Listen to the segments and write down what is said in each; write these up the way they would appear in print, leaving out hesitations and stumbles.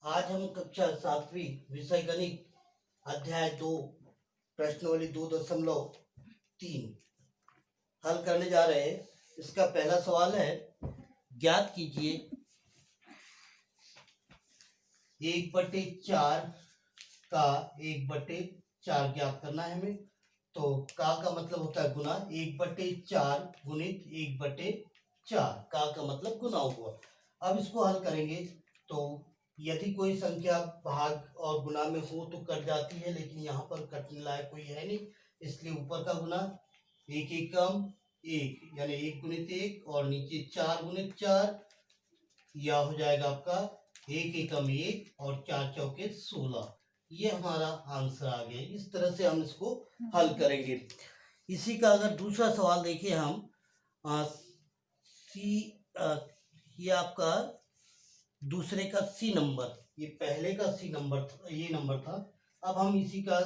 आज हम कक्षा 7वीं विषय गणित अध्याय 2 प्रश्नावली 2.3 हल करने जा रहे हैं। इसका पहला सवाल है, ज्ञात कीजिए 1/4 का 1/4 ज्ञात करना है हमें। तो का मतलब होता है गुना, 1/4 गुणित 1/4 का मतलब गुना हुआ। अब इसको हल करेंगे तो यदि कोई संख्या भाग और गुना में हो तो कट जाती है, लेकिन यहाँ पर कटने लायक कोई है नहीं, इसलिए ऊपर का गुना 1 एकम 1 यानी 1 गुणित 1 और नीचे 4 गुणित 4, यह हो जाएगा आपका 1 एकम 1 और 4 चौके 16। ये हमारा आंसर आ गया। इस तरह से हम इसको हल करेंगे। इसी का अगर दूसरा सवाल देखें हम, ये आपका दूसरे का सी नंबर, ये पहले का सी नंबर था, ये नंबर था। अब हम इसी का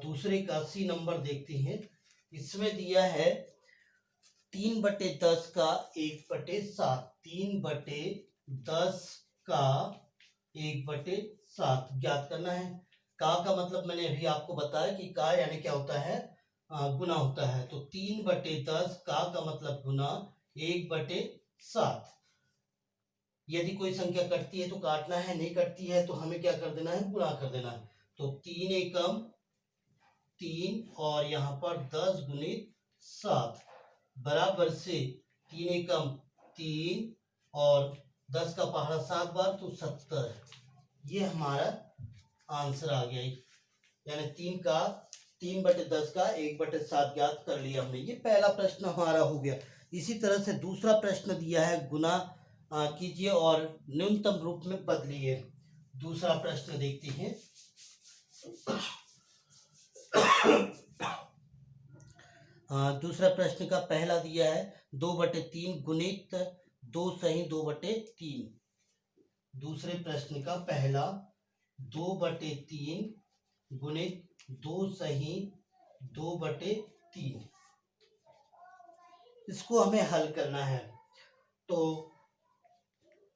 दूसरे का सी नंबर देखते हैं। इसमें दिया है 3/10 का 1/7, 3/10 का 1/7 ज्ञात करना है। का मतलब मैंने अभी आपको बताया कि का यानी क्या होता है, गुना होता है। तो 3/10 का मतलब गुना 1/7। यदि कोई संख्या कटती है तो काटना है, नहीं कटती है तो हमें क्या कर देना है, गुणा कर देना है। तो 3 एकम 3 और यहाँ पर 10 गुणित 7 बराबर से 3 एकम 3 और 10 का पहाड़ा 7 बार तो 70। ये हमारा आंसर आ गया। यानी 3/10 का 1/7 ज्ञात कर लिया हमने। ये पहला प्रश्न हमारा हो गया। इसी तरह से दूसरा प्रश्न दिया है, गुना कीजिए और न्यूनतम रूप में बदलिए। दूसरा प्रश्न देखते हैं। दूसरा प्रश्न का पहला दिया है 2/3 गुणित 2 सही 2/3। दूसरे प्रश्न का पहला 2/3 गुणित 2 सही 2/3, इसको हमें हल करना है। तो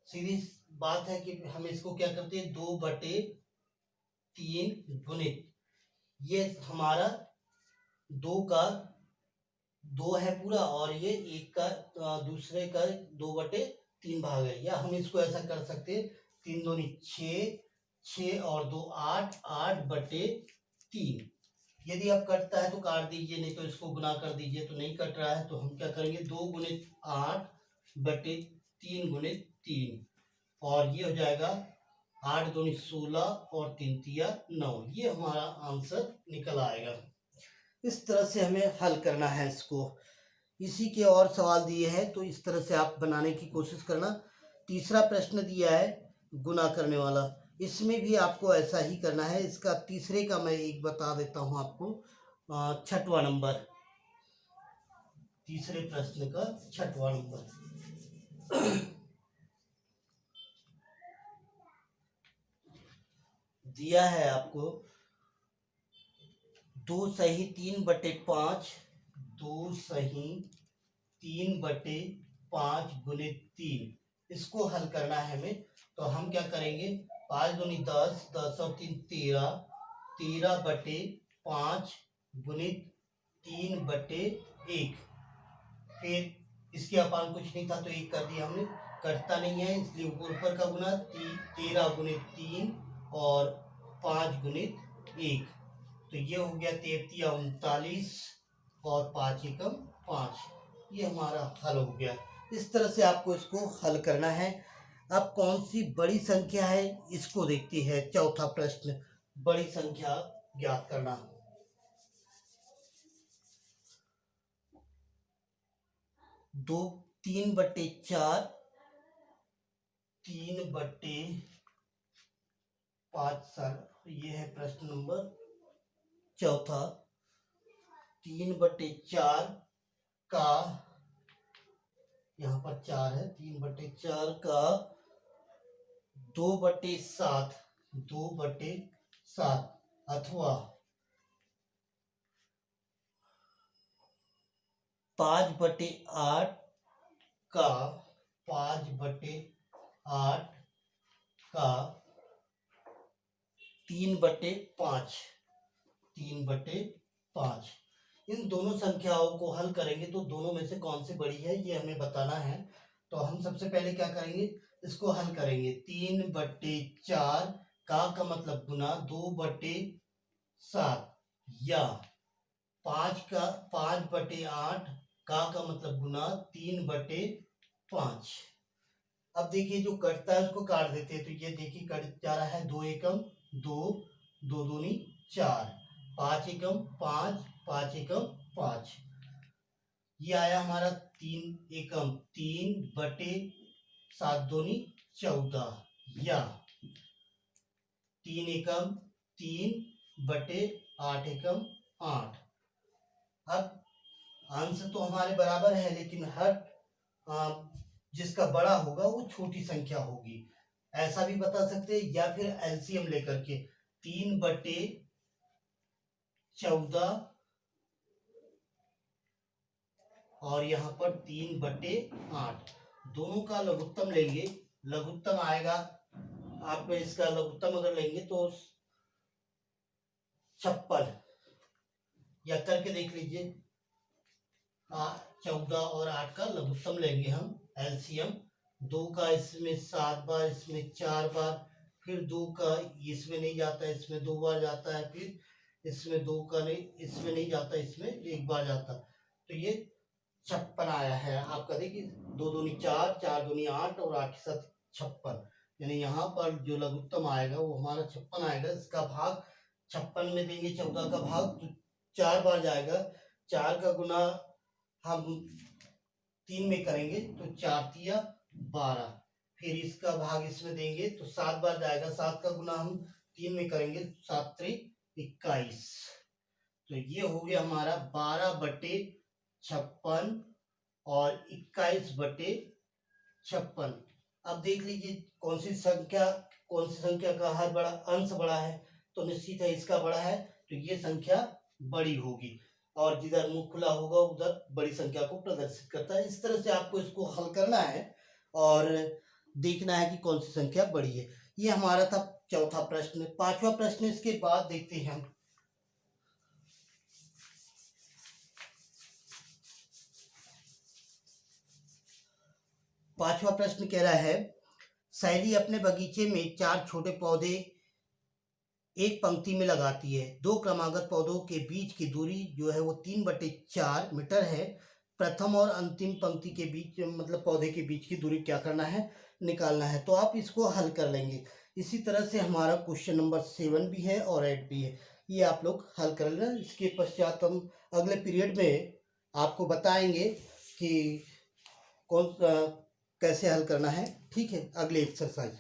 सीधी बात है कि हम इसको क्या करते हैं, 2/3 गुणित, ये हमारा 2 का 2 है पूरा और ये 1 का दूसरे का 2/3 भाग है। या हम इसको ऐसा कर सकते हैं, 3 दूनी 6, 6 और 2 8, 8/3। यदि आप कटता है तो काट दीजिए, नहीं तो इसको गुना कर दीजिए। तो नहीं कट रहा है तो हम क्या करेंगे, 2 गुणित 8/3 गुणित 3 और ये हो जाएगा 8 दूनी 16 और 3 तिया 9। ये हमारा आंसर निकल आएगा। इस तरह से हमें हल करना है इसको। इसी के और सवाल दिए हैं तो इस तरह से आप बनाने की कोशिश करना। तीसरा प्रश्न दिया है गुना करने वाला, इसमें भी आपको ऐसा ही करना है। इसका तीसरे का मैं एक बता देता हूं आपको, 6वां नंबर, तीसरे प्रश्न का 6वां नंबर दिया है आपको 2 सही 3/5, 2 सही 3/5 गुणित 3, इसको हल करना है हमें। तो हम क्या करेंगे, 5 दूनी 10, 10 और 3 13, 13/5 गुणित 3/1। फिर इसके अपान कुछ नहीं था तो 1 कर दिया हमने, कटता नहीं है इसलिए ऊपर का गुना 13 गुणित 3 और 5 गुणित 1। तो ये हो गया 33 39 और 5 एकम 5। ये हमारा हल हो गया। इस तरह से आपको इसको हल करना है। अब कौन सी बड़ी संख्या है इसको देखते हैं। चौथा प्रश्न, बड़ी संख्या ज्ञात करना। 3/4, 3/5, ये है प्रश्न नंबर चौथा। 3/4 का, यहाँ पर 4 है, 3/4 का 2/7, 2/7 अथवा 5/8 का 5/8 का 3/5, 3/5। इन दोनों संख्याओं को हल करेंगे तो दोनों में से कौन सी बड़ी है ये हमें बताना है। तो हम सबसे पहले क्या करेंगे, इसको हल करेंगे। 3/4 का मतलब गुना 2/7 या 5/8 का मतलब गुना 3/5। अब देखिए जो कटता है उसको काट देते हैं, तो ये देखिए कट जा रहा है। 2 एकम 2, 2 दूनी 4, 5 एकम 5, 5 एकम 5। ये आया हमारा 3 एकम 3/7 दूनी 14 या 3 एकम 3/8 एकम 8। अब अंश तो हमारे बराबर है, लेकिन हर जिसका बड़ा होगा वो छोटी संख्या होगी। ऐसा भी बता सकते हैं या फिर एलसीएम लेकर के 3/14 और यहाँ पर 3/8 दोनों का लघुत्तम लेंगे। लघुत्तम आएगा, आप इसका लघुत्तम अगर लेंगे तो 56 या करके देख लीजिए। 14 और 8 का लघुत्तम लेंगे हम एलसीएम। 2 का इसमें 7 बार, इसमें 4 बार, फिर 2 का इसमें नहीं जाता, इसमें 2 बार जाता है, फिर इसमें 2 का नहीं, इसमें नहीं जाता, इसमें 1 बार जाता। तो ये 56 आया है आपका। देखिए 2 दूनी 4, 4 दूनी 8 और 8 के साथ 56, यानी यहाँ पर जो लघुत्तम आएगा वो हमारा 56 आएगा। इसका भाग 56 में देंगे, 14 का भाग तो 4 बार जाएगा। 4 का गुना हम 3 में करेंगे तो 4 तिया 12, फिर इसका भाग इसमें देंगे तो 7 बार जाएगा। 7 का गुना हम 3 में करेंगे, 7 त्रिक 21। तो ये हो गया हमारा 12/56 और 21/56। अब देख लीजिए कौन सी संख्या का हर बड़ा अंश बड़ा है, तो निश्चित है इसका बड़ा है, तो ये संख्या बड़ी होगी। और जिधर मुख खुला होगा उधर बड़ी संख्या को प्रदर्शित करता है। इस तरह से आपको इसको हल करना है और देखना है कि कौन सी संख्या बड़ी है। ये हमारा था चौथा प्रश्न। पांचवा प्रश्न इसके बाद देखते हैं हम। पांचवा प्रश्न कह रहा है, शैली अपने बगीचे में 4 छोटे पौधे एक पंक्ति में लगाती है। 2 क्रमागत पौधों के बीच की दूरी जो है वो 3/4 मीटर है। प्रथम और अंतिम पंक्ति के बीच मतलब पौधे के बीच की दूरी क्या करना है, निकालना है। तो आप इसको हल कर लेंगे। इसी तरह से हमारा क्वेश्चन नंबर 7 भी है और 8 भी है, ये आप लोग हल कर लेना। इसके पश्चात हम अगले पीरियड में आपको बताएंगे कि कैसे हल करना है। ठीक है, अगले एक्सरसाइज।